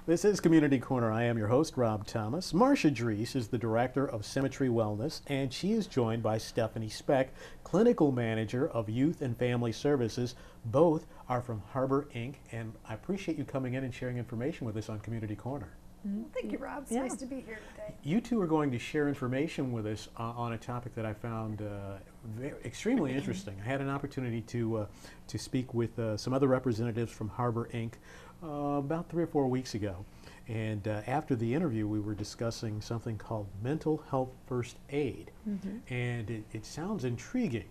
This is Community Corner. I am your host, Rob Thomas. Marsha Drees is the Director of Symmetry Wellness, and she is joined by Stephanie Speck, Clinical Manager of Youth and Family Services. Both are from Harbor Inc., and I appreciate you coming in and sharing information with us on Community Corner. Well, thank you, Rob. It's nice to be here today. You two are going to share information with us on a topic that I found extremely interesting. I had an opportunity to speak with some other representatives from Harbor Inc. About 3 or 4 weeks ago. And after the interview, we were discussing something called mental health first aid. And it sounds intriguing.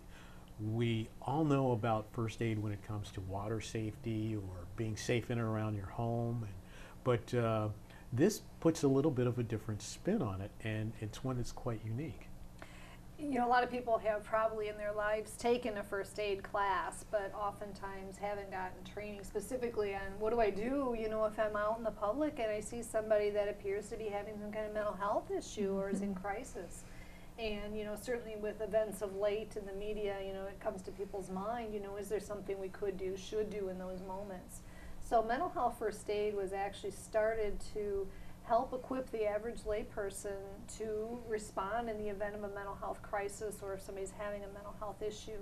We all know about first aid when it comes to water safety or being safe in and around your home. But this puts a little bit of a different spin on it, and it's one that's quite unique. You know, a lot of people have probably in their lives taken a first aid class, but oftentimes haven't gotten training specifically on what do I do, you know, if I'm out in the public and I see somebody that appears to be having some kind of mental health issue or is in crisis. And, you know, certainly with events of late in the media, you know, it comes to people's mind, you know, is there something we could do, should do in those moments? So mental health first aid was actually started to help equip the average layperson to respond in the event of a mental health crisis or if somebody's having a mental health issue.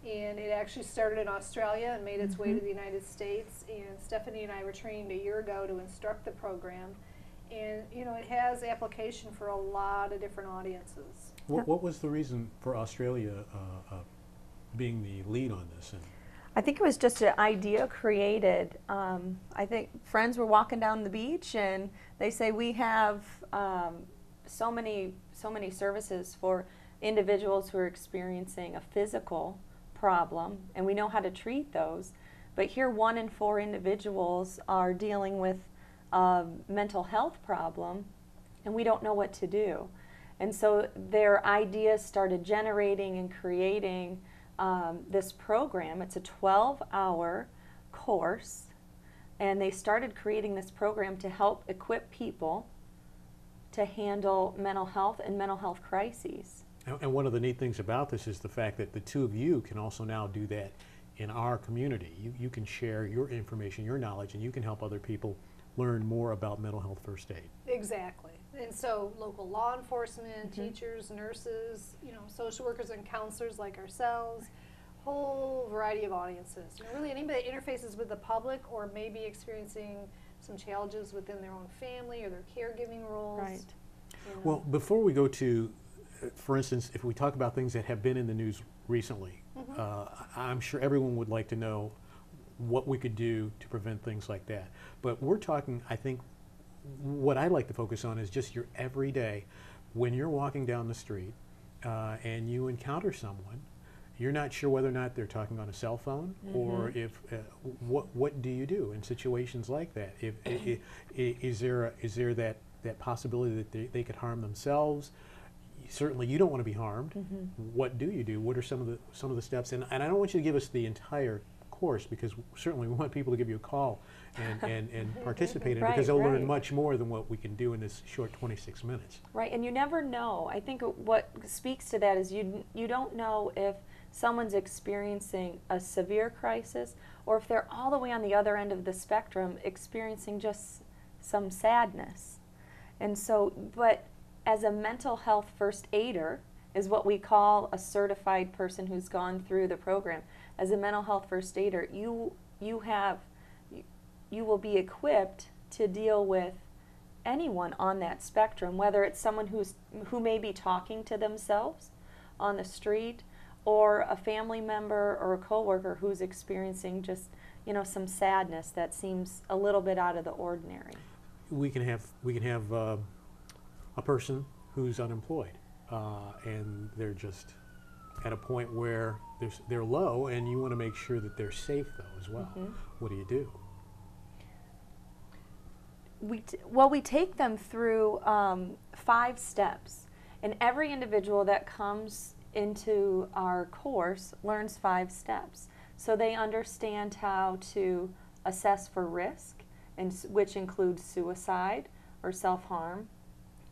And it actually started in Australia and made its way to the United States. And Stephanie and I were trained a year ago to instruct the program. And, you know, it has application for a lot of different audiences. What was the reason for Australia being the lead on this? I think it was just an idea created. I think friends were walking down the beach and they say we have so many services for individuals who are experiencing a physical problem, and we know how to treat those. But here 1 in 4 individuals are dealing with a mental health problem, and we don't know what to do. And so their ideas started generating and creating this program. It's a 12-hour course, and they started creating this program to help equip people to handle mental health and mental health crises. And one of the neat things about this is the fact that the two of you can also now do that in our community. You can share your information, your knowledge, and you can help other people learn more about mental health first aid. Exactly. And so local law enforcement, teachers, nurses, you know, social workers and counselors like ourselves, whole variety of audiences. You know, really anybody that interfaces with the public or maybe experiencing some challenges within their own family or their caregiving roles. Right. You know. Well, before we go to, for instance, if we talk about things that have been in the news recently, I'm sure everyone would like to know what we could do to prevent things like that. But we're talking, I think, what I'd like to focus on is just your everyday, when you're walking down the street and you encounter someone, you're not sure whether or not they're talking on a cell phone or if, what do you do in situations like that? Is there that possibility that they could harm themselves? Certainly you don't want to be harmed. What do you do? What are some of the steps? And I don't want you to give us the entire course, because certainly we want people to give you a call and participate in it, because they'll learn much more than what we can do in this short 26 minutes. Right, and you never know. I think what speaks to that is you don't know if someone's experiencing a severe crisis or if they're all the way on the other end of the spectrum experiencing just some sadness. And so, but as a mental health first aider is what we call a certified person who's gone through the program. As a mental health first aider, you will be equipped to deal with anyone on that spectrum, whether it's someone who may be talking to themselves on the street, or a family member or a coworker who's experiencing just, you know, some sadness that seems a little bit out of the ordinary. We can have a person who's unemployed and they're just at a point where they're low, and you want to make sure that they're safe though as well. What do you do? We take them through 5 steps, and every individual that comes into our course learns 5 steps. So they understand how to assess for risk, which includes suicide or self-harm.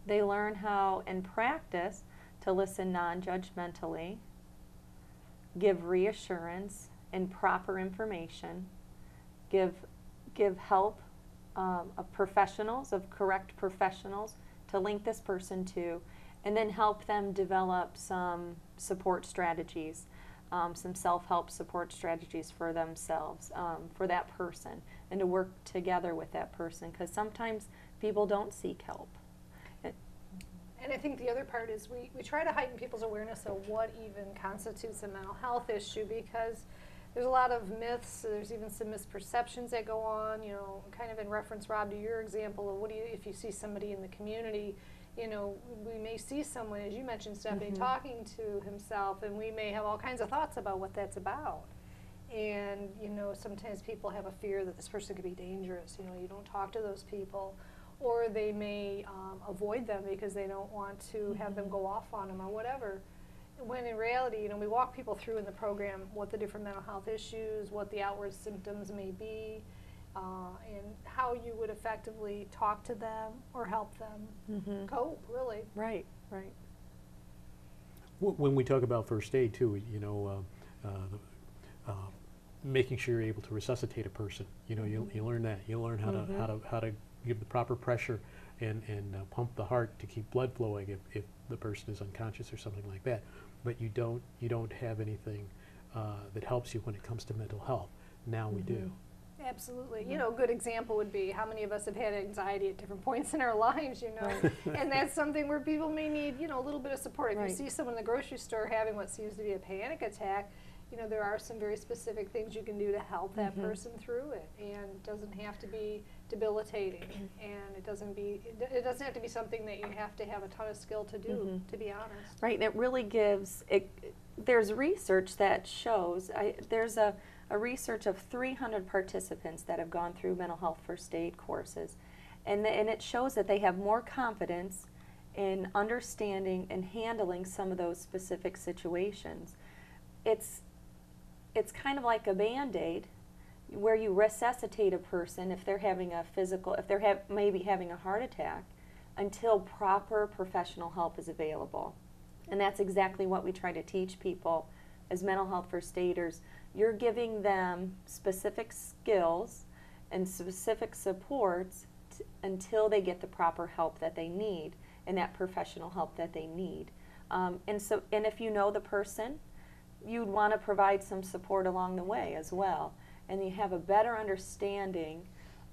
They learn how, in practice, to listen non-judgmentally, give reassurance and proper information, give help of professionals, of correct professionals to link this person to, and then help them develop some support strategies, some self-help support strategies for themselves, for that person, and to work together with that person, because sometimes people don't seek help. And I think the other part is we try to heighten people's awareness of what even constitutes a mental health issue, because there's a lot of myths, there's even some misperceptions that go on, you know, kind of in reference, Rob, to your example of if you see somebody in the community, you know, we may see someone, as you mentioned, Stephanie, talking to himself, and we may have all kinds of thoughts about what that's about. And, you know, sometimes people have a fear that this person could be dangerous, you know, you don't talk to those people. Or they may avoid them because they don't want to have them go off on them or whatever. When in reality, you know, we walk people through in the program what the different mental health issues, what the outward symptoms may be, and how you would effectively talk to them or help them cope, really. Right, right. When we talk about first aid too, you know, making sure you're able to resuscitate a person, you know, you learn that. You learn how to give the proper pressure and pump the heart to keep blood flowing if the person is unconscious or something like that. But you don't have anything that helps you when it comes to mental health. Now we do. Absolutely. You know, a good example would be how many of us have had anxiety at different points in our lives, you know. And that's something where people may need, you know, a little bit of support. If you see someone in the grocery store having what seems to be a panic attack, you know, there are some very specific things you can do to help that person through it, and it doesn't have to be debilitating, and it doesn't have to be something that you have to have a ton of skill to do, to be honest. Right, and it really gives, there's research that shows, there's a research of 300 participants that have gone through mental health first aid courses, and it shows that they have more confidence in understanding and handling some of those specific situations. It's kind of like a Band-Aid where you resuscitate a person if they're having a physical, if they're maybe having a heart attack, until proper professional help is available. And that's exactly what we try to teach people as mental health first aiders. You're giving them specific skills and specific supports until they get the proper help that they need and that professional help that they need. And if you know the person, you'd want to provide some support along the way as well. And you have a better understanding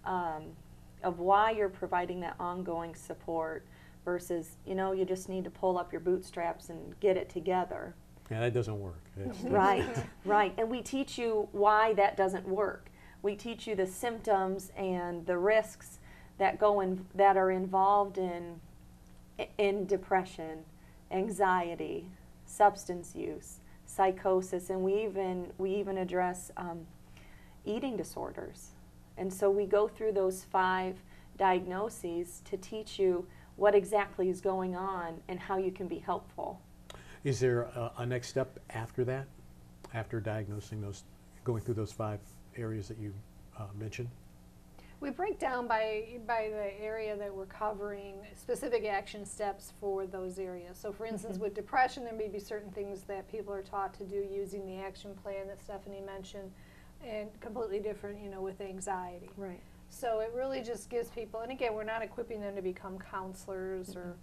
of why you're providing that ongoing support versus, you know, you just need to pull up your bootstraps and get it together. Yeah, that doesn't work. Right, right. And we teach you why that doesn't work. We teach you the symptoms and the risks that that are involved in depression, anxiety, substance use, psychosis, and we even address eating disorders. And so we go through those 5 diagnoses to teach you what exactly is going on and how you can be helpful. Is there a next step after that, after diagnosing those, going through those 5 areas that you mentioned? We break down by the area that we're covering specific action steps for those areas. So for instance, with depression, there may be certain things that people are taught to do using the action plan that Stephanie mentioned, and completely different, you know, with anxiety. Right. So it really just gives people, and again, we're not equipping them to become counselors or,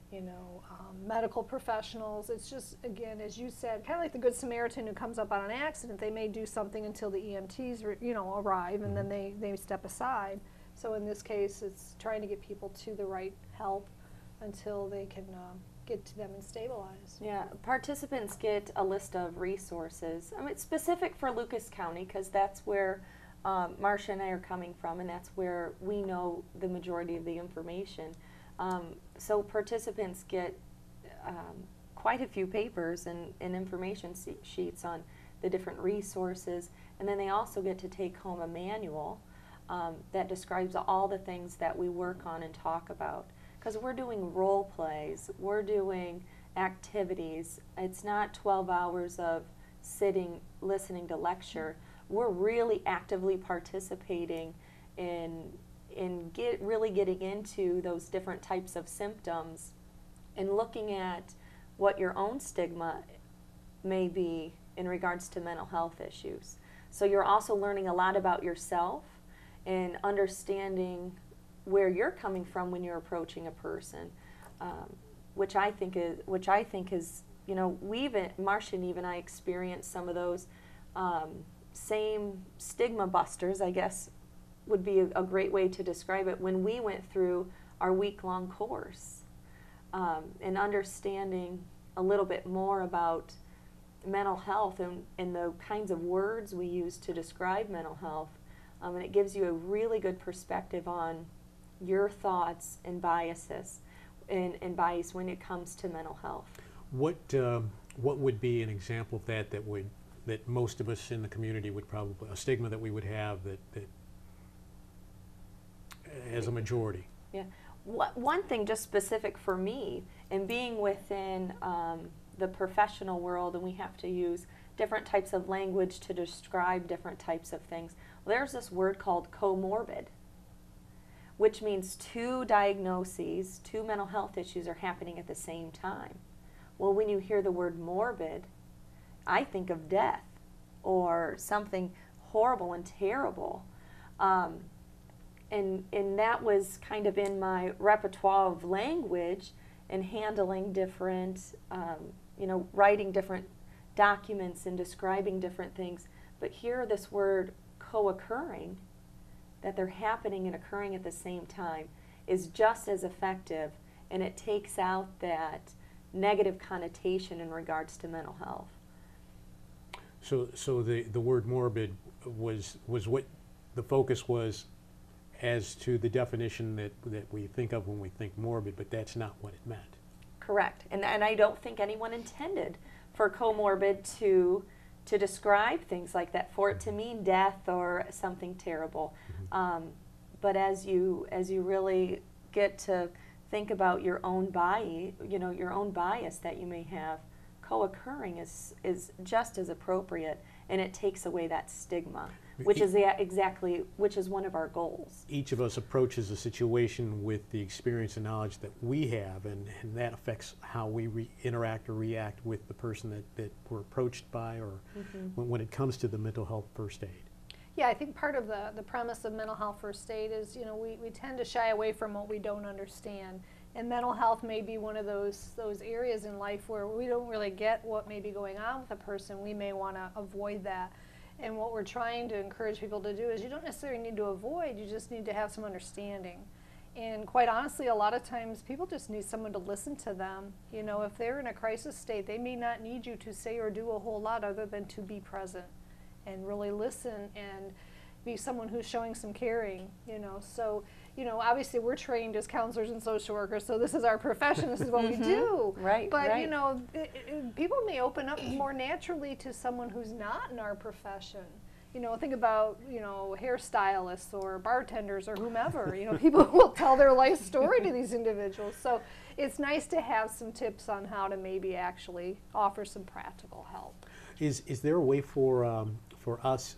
you know, medical professionals. It's just, again, as you said, kind of like the Good Samaritan who comes up on an accident. They may do something until the EMTs, you know, arrive, and then they step aside. So in this case, it's trying to get people to the right help until they can get to them and stabilize. Yeah, participants get a list of resources. I mean, it's specific for Lucas County because that's where Marsha and I are coming from, and that's where we know the majority of the information. So participants get quite a few papers and information sheets on the different resources, and then they also get to take home a manual that describes all the things that we work on and talk about. Because we're doing role plays, we're doing activities. It's not 12 hours of sitting, listening to lecture. We're really actively participating in really getting into those different types of symptoms and looking at what your own stigma may be in regards to mental health issues. So you're also learning a lot about yourself, and understanding where you're coming from when you're approaching a person, which I think is, you know, Marsha and Eve and I experienced some of those same stigma busters, I guess would be a great way to describe it, when we went through our week-long course, and understanding a little bit more about mental health and the kinds of words we use to describe mental health. And it gives you a really good perspective on your thoughts and biases and bias when it comes to mental health. What would be an example of that most of us in the community would probably, a stigma that we would have that as a majority? Yeah. One thing just specific for me, and being within the professional world, and we have to use different types of language to describe different types of things. Well, there's this word called comorbid, which means two diagnoses, two mental health issues are happening at the same time. Well, when you hear the word morbid, I think of death or something horrible and terrible. And that was kind of in my repertoire of language and handling different, writing different documents and describing different things. But here, this word co-occurring, that they're happening and occurring at the same time, is just as effective, and it takes out that negative connotation in regards to mental health. So the word morbid was what the focus was as to the definition that we think of when we think morbid, but that's not what it meant. Correct. And I don't think anyone intended for comorbid to describe things like that, for it to mean death or something terrible. Mm-hmm. But as you really get to think about your own your own bias that you may have, co-occurring is just as appropriate, and it takes away that stigma, which is which is one of our goals. Each of us approaches a situation with the experience and knowledge that we have, and that affects how we interact or react with the person that we're approached by, or when it comes to the mental health first aid. Yeah, I think part of the premise of mental health first aid is, we tend to shy away from what we don't understand. And mental health may be one of those areas in life where we don't really get what may be going on with a person. We may want to avoid that. And what we're trying to encourage people to do is, you don't necessarily need to avoid, you just need to have some understanding. And quite honestly, a lot of times people just need someone to listen to them. If they're in a crisis state, they may not need you to say or do a whole lot other than to be present and really listen and be someone who's showing some caring, So, obviously we're trained as counselors and social workers, so this is our profession, this is what we do. Right, but, right. People may open up more naturally to someone who's not in our profession. Think about, hairstylists or bartenders or whomever. People will tell their life story to these individuals. So it's nice to have some tips on how to maybe actually offer some practical help. Is there a way for us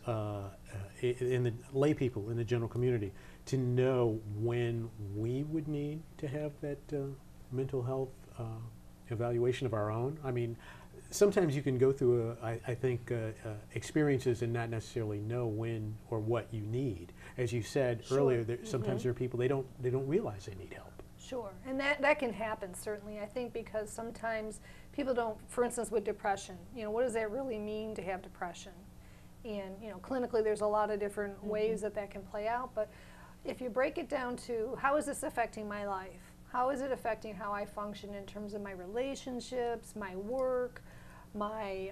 in the lay people in the general community to know when we would need to have that mental health evaluation of our own? I mean, sometimes you can go through experiences and not necessarily know when or what you need. As you said earlier, sometimes there are people they don't realize they need help. Sure, and that can happen, certainly. I think because sometimes people don't, for instance, with depression, what does that really mean to have depression? And, clinically there's a lot of different ways that can play out, but if you break it down to, how is this affecting my life? How is it affecting how I function in terms of my relationships, my work, my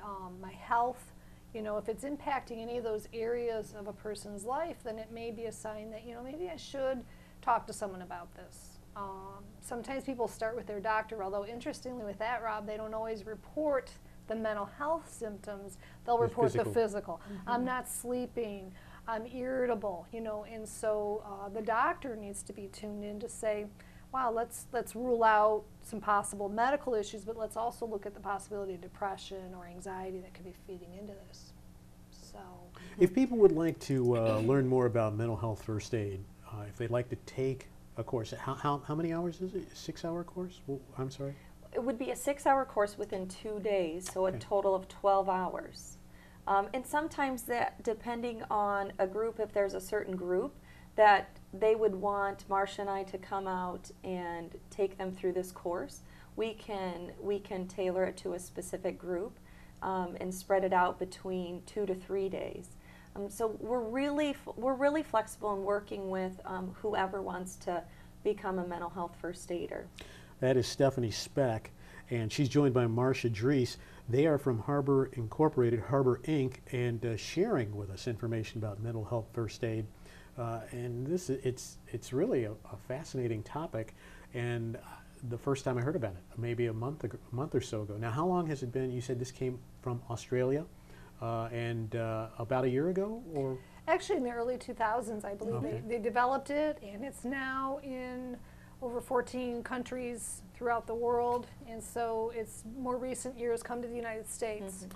health? If it's impacting any of those areas of a person's life, then it may be a sign that, maybe I should talk to someone about this. Sometimes people start with their doctor, although interestingly with that, Rob, they don't always report the mental health symptoms. They'll report the physical. I'm not sleeping, I'm irritable, and so the doctor needs to be tuned in to say, wow, let's rule out some possible medical issues, but let's also look at the possibility of depression or anxiety that could be feeding into this. So, if people would like to learn more about mental health first aid, if they'd like to take a course, how many hours is it? A 6-hour course? Well, I'm sorry? It would be a 6-hour course within 2 days, so a total of 12 hours. And sometimes that, depending on a group, if there's a certain group that they would want Marsha and I to come out and take them through this course, we can tailor it to a specific group and spread it out between 2 to 3 days. So we're really flexible in working with whoever wants to become a mental health first aider. That is Stephanie Speck, and she's joined by Marsha Drees. They are from Harbor Incorporated, Harbor Inc., and sharing with us information about mental health first aid. And it's really a fascinating topic, and the first time I heard about it, maybe a month or so ago. Now, how long has it been? You said this came from Australia, and about a year ago, or? Actually, in the early 2000s, I believe they developed it, and it's now in over 14 countries throughout the world, and so it's more recent years come to the United States.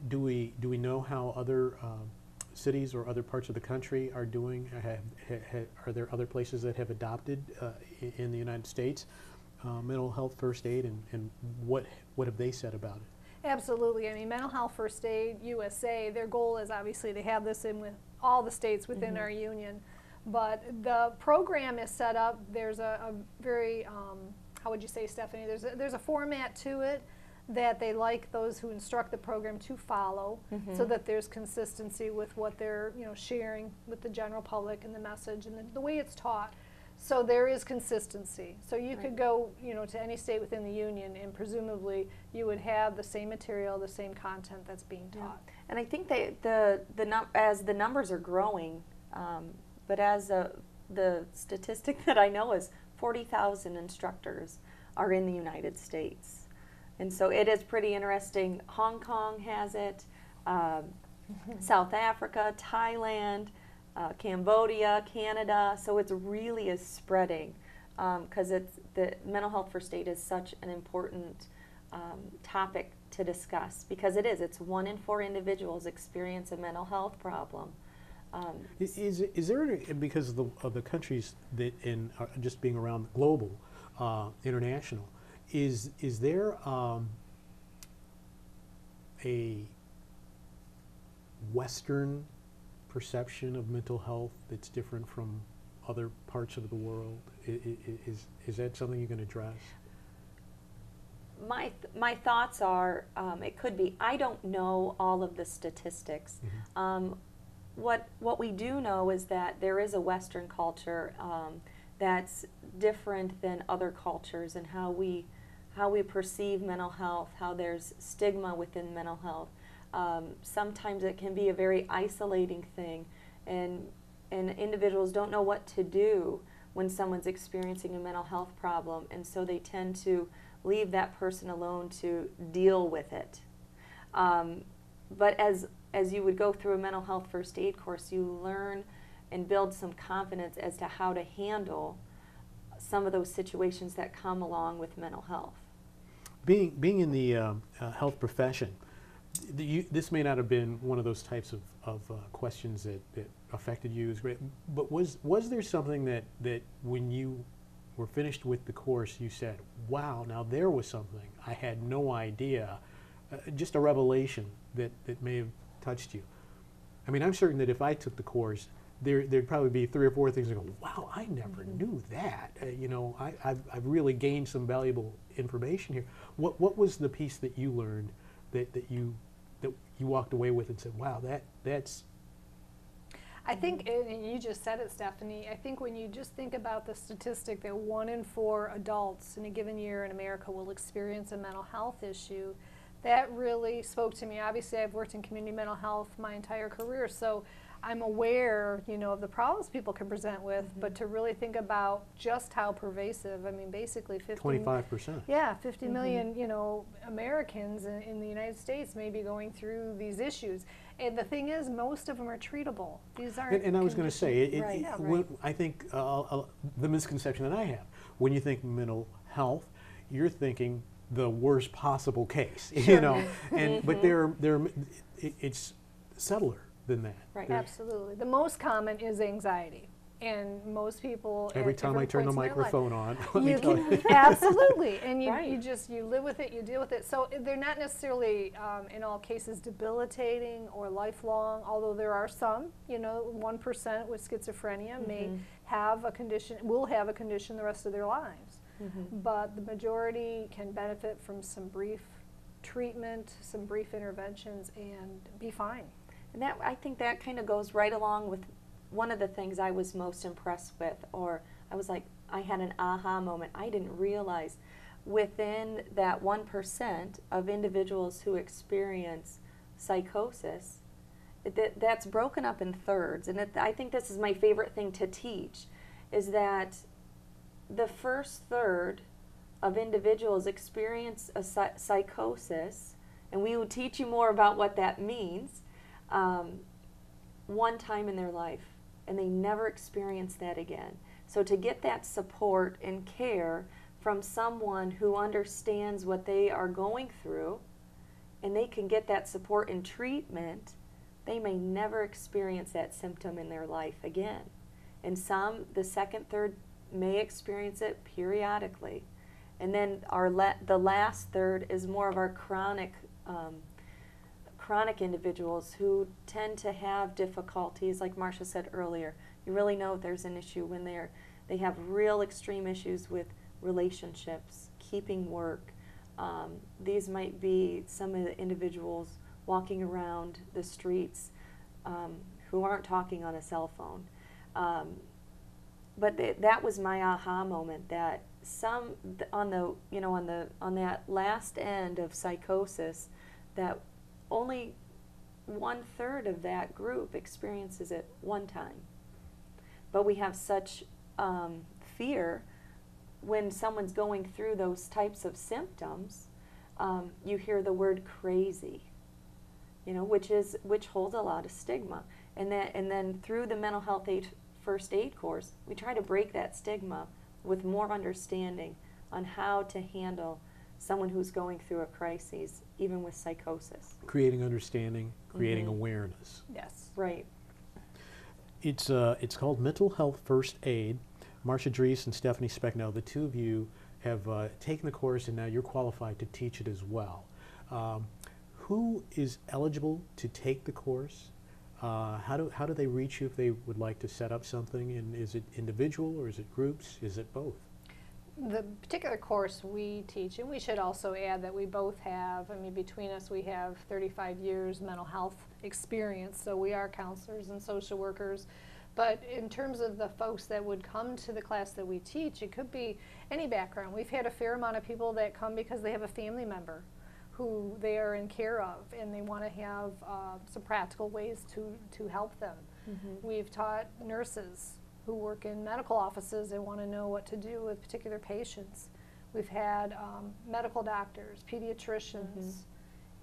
Do we know how other cities or other parts of the country are doing? Are there other places that have adopted in the United States mental health first aid, and what have they said about it? Absolutely. I mean, Mental Health First Aid USA, their goal is obviously to have this in with all the states within our union. But the program is set up, there's a very, how would you say, Stephanie, there's a format to it that they like those who instruct the program to follow, so that there's consistency with what they're sharing with the general public and the message and the way it's taught. So there is consistency. So you could go to any state within the union, and presumably you would have the same material, the same content that's being taught. And I think as the numbers are growing, but as the statistic that I know is 40,000 instructors are in the United States. And so it is pretty interesting. Hong Kong has it, South Africa, Thailand, Cambodia, Canada. So it really is spreading because the mental health first aid is such an important topic to discuss, because it's 1 in 4 individuals experience a mental health problem. Is there because of the countries that just being around global, international, is there a Western perception of mental health that's different from other parts of the world? Is that something you can address? My thoughts are it could be. I don't know all of the statistics. What we do know is that there is a Western culture that's different than other cultures, and how we perceive mental health, how there's stigma within mental health. Sometimes it can be a very isolating thing, and individuals don't know what to do when someone's experiencing a mental health problem, and so they tend to leave that person alone to deal with it. But as you would go through a mental health first aid course, you learn and build some confidence as to how to handle some of those situations that come along with mental health. Being in the health profession, this may not have been one of those types of questions that affected you as great, but was there something that when you were finished with the course you said, wow, now there was something I had no idea, just a revelation that may have touched you? I mean, I'm certain that if I took the course, there'd probably be 3 or 4 things that go, wow, I never knew that. I've really gained some valuable information here. What was the piece that you learned that you walked away with and said, wow, that's... I think, and you just said it, Stephanie, I think when you just think about the statistic that 1 in 4 adults in a given year in America will experience a mental health issue, that really spoke to me. Obviously, I've worked in community mental health my entire career, so I'm aware, of the problems people can present with, but to really think about just how pervasive, I mean, basically 25%. Yeah, 50 million, Americans in the United States may be going through these issues. And the thing is, most of them are treatable. These aren't. And I was going to say, right. I think the misconception that I have, when you think mental health, you're thinking the worst possible case, Sure. but it's subtler than that. Right. Absolutely. The most common is anxiety. And most people Every at time I different turn the points in their life- microphone on, let me you tell can, you. absolutely, and you Right. you live with it, you deal with it. So they're not necessarily in all cases debilitating or lifelong. Although there are some, 1% with schizophrenia may have a condition, will have a condition the rest of their lives. But the majority can benefit from some brief treatment, some brief interventions, and be fine. And that, I think that kind of goes right along with one of the things I was most impressed with, or I was like, I had an aha moment. I didn't realize within that 1% of individuals who experience psychosis, that's broken up in thirds. And I think this is my favorite thing to teach, is that the first third of individuals experience a psychosis, and we will teach you more about what that means, one time in their life, and they never experience that again. So to get that support and care from someone who understands what they are going through, and they can get that support and treatment, they may never experience that symptom in their life again. And some, the second, third, may experience it periodically. And then the last third is more of our chronic individuals who tend to have difficulties, like Marsha said earlier. You really know if there's an issue when they have real extreme issues with relationships, keeping work. These might be some of the individuals walking around the streets who aren't talking on a cell phone. But that was my aha moment, that some on that last end of psychosis, that only 1/3 of that group experiences it one time. But we have such fear when someone's going through those types of symptoms. You hear the word crazy, which holds a lot of stigma. And then through the mental health first aid course, we try to break that stigma with more understanding on how to handle someone who's going through a crisis, even with psychosis. Creating understanding, creating awareness. Yes. Right. It's called Mental Health First Aid. Marsha Drees and Stephanie Speck, now the two of you have taken the course, and now you're qualified to teach it as well. Who is eligible to take the course? How do they reach you if they would like to set up something? And is it individual or is it groups? Is it both? The particular course we teach, and we should also add that we both have, between us we have 35 years mental health experience, so we are counselors and social workers. But in terms of the folks that would come to the class that we teach, it could be any background. We've had a fair amount of people that come because they have a family member who they are in care of, and they want to have some practical ways to help them. We've taught nurses who work in medical offices and want to know what to do with particular patients. We've had medical doctors, pediatricians,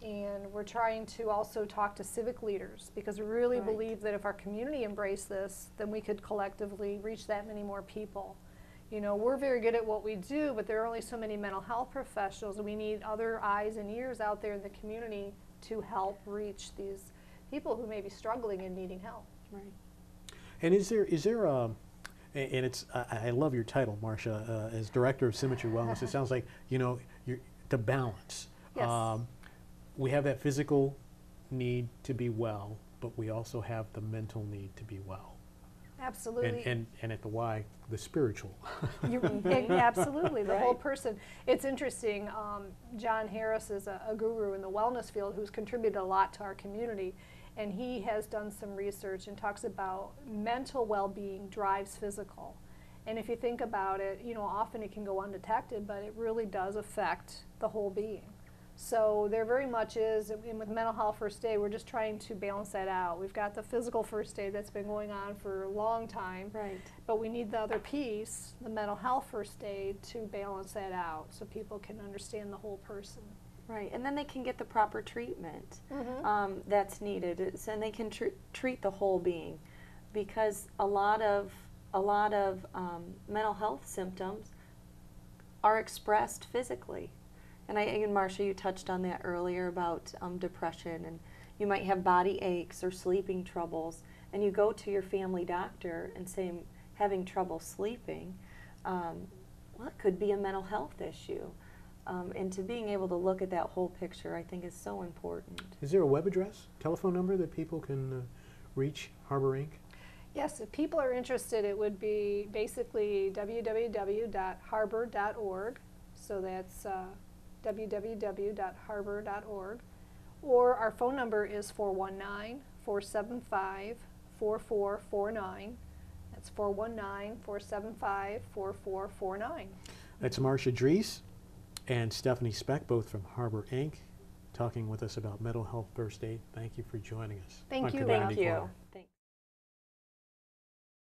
and we're trying to also talk to civic leaders, because we really believe that if our community embraced this, then we could collectively reach that many more people. We're very good at what we do, but there are only so many mental health professionals, and we need other eyes and ears out there in the community to help reach these people who may be struggling and needing help. Right. And is there and it's I love your title, Marsha, as Director of Symmetry Wellness. It sounds like you're to balance. Yes. We have that physical need to be well, but we also have the mental need to be well. Absolutely. And at the Y, the spiritual. Absolutely, the whole Right. person. It's interesting, John Harris is a guru in the wellness field who's contributed a lot to our community, and he has done some research and talks about mental well-being drives physical. And if you think about it, often it can go undetected, but it really does affect the whole being. So there very much is, and with Mental Health First Aid, we're just trying to balance that out. We've got the physical first aid that's been going on for a long time, Right. but we need the other piece, the mental health first aid, to balance that out so people can understand the whole person. Right, and then they can get the proper treatment that's needed, and they can treat the whole being, because a lot of mental health symptoms are expressed physically. And Marsha, you touched on that earlier about depression, and you might have body aches or sleeping troubles, and you go to your family doctor and say, having trouble sleeping, well, it could be a mental health issue. And to being able to look at that whole picture, I think is so important. Is there a web address, telephone number that people can reach Harbor Inc.? Yes, if people are interested, it would be basically www.harbor.org. So that's www.harbor.org. Or our phone number is 419-475-4449. That's 419-475-4449. That's Marsha Drees and Stephanie Speck, both from Harbor Inc., talking with us about mental health first aid. Thank you for joining us. Thank on you. Community Thank you. Corner. Thank